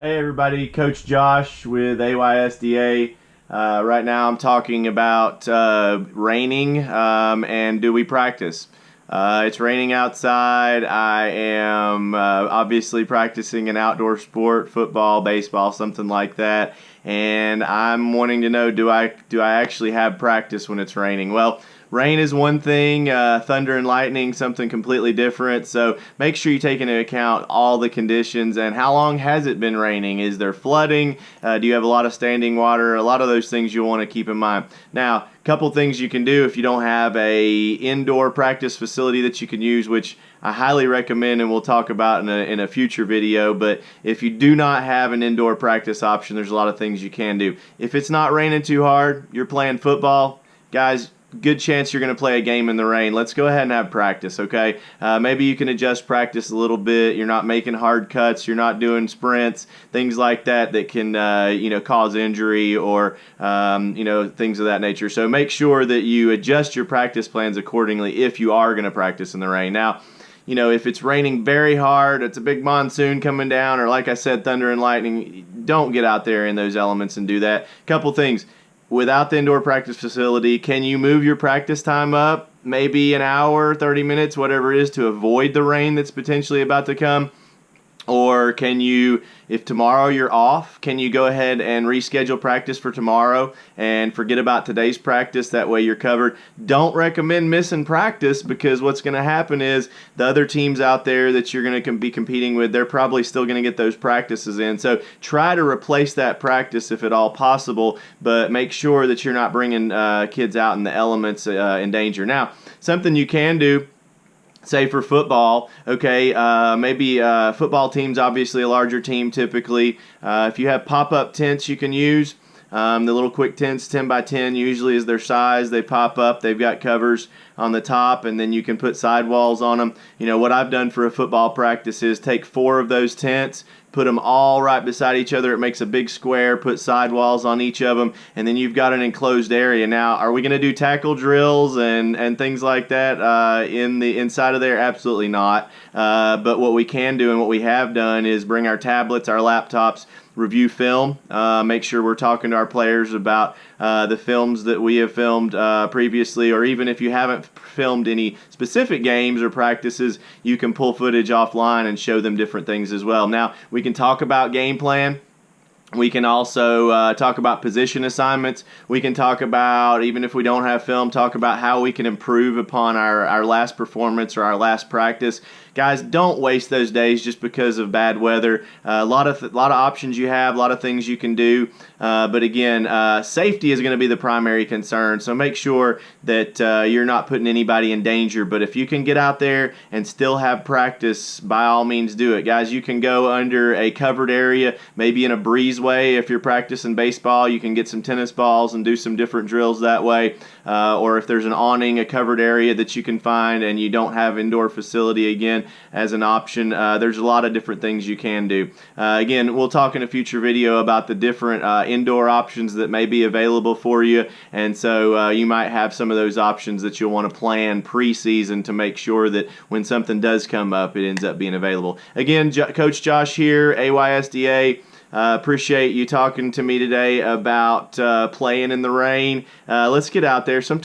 Hey everybody, Coach Josh with AYSDA. Right now I'm talking about raining and do we practice. It's raining outside. I am obviously practicing an outdoor sport, football, baseball, something like that. And I'm wanting to know, do I actually have practice when it's raining? Well, rain is one thing, thunder and lightning, something completely different. So make sure you take into account all the conditions and how long has it been raining? Is there flooding? Do you have a lot of standing water? A lot of those things you'll want to keep in mind. Now, a couple things you can do if you don't have a indoor practice facility that you can use, which I highly recommend and we'll talk about in a future video. But if you do not have an indoor practice option, there's a lot of things you can do. If it's not raining too hard, you're playing football, guys, good chance you're going to play a game in the rain. Let's go ahead and have practice, okay? Maybe you can adjust practice a little bit. You're not making hard cuts. You're not doing sprints, things like that that can, cause injury or, things of that nature. So make sure that you adjust your practice plans accordingly if you are going to practice in the rain. Now, if it's raining very hard, it's a big monsoon coming down, or like I said, thunder and lightning, don't get out there in those elements and do that. Couple things. Without the indoor practice facility, can you move your practice time up maybe an hour, 30 minutes, whatever it is, to avoid the rain that's potentially about to come? Or can you, if tomorrow you're off, can you go ahead and reschedule practice for tomorrow and forget about today's practice? That way you're covered. Don't recommend missing practice, because what's going to happen is the other teams out there that you're going to be competing with, they're probably still going to get those practices in. So try to replace that practice if at all possible, but make sure that you're not bringing kids out in the elements in danger. Now, something you can do, say for football, okay, maybe football team's obviously a larger team typically. If you have pop-up tents you can use, the little quick tents, 10 by 10 usually is their size. They pop up, they've got covers on the top, and then you can put sidewalls on them. What I've done for a football practice is take 4 of those tents, put them all right beside each other. It makes a big square, put sidewalls on each of them, and then you've got an enclosed area. Now, are we going to do tackle drills and things like that in the inside of there? Absolutely not. But what we can do and what we have done is bring our tablets, our laptops, review film, make sure we're talking to our players about the films that we have filmed previously, or even if you haven't filmed any specific games or practices, you can pull footage offline and show them different things as well. Now, we can talk about game plan. We can also talk about position assignments. We can talk about, even if we don't have film, talk about how we can improve upon our last performance or our last practice. Guys, don't waste those days just because of bad weather. A lot of options you have, a lot of things you can do. But again, safety is going to be the primary concern. So make sure that you're not putting anybody in danger. But if you can get out there and still have practice, by all means do it. Guys, you can go under a covered area, maybe in a breezeway. If you're practicing baseball, you can get some tennis balls and do some different drills that way. Or if there's an awning, a covered area that you can find and you don't have indoor facility, again, as an option, there's a lot of different things you can do. Again, we'll talk in a future video about the different indoor options that may be available for you, and so you might have some of those options that you'll want to plan pre-season to make sure that when something does come up, it ends up being available. Again, Coach Josh here, AYSDA. Appreciate you talking to me today about playing in the rain. Let's get out there. Sometimes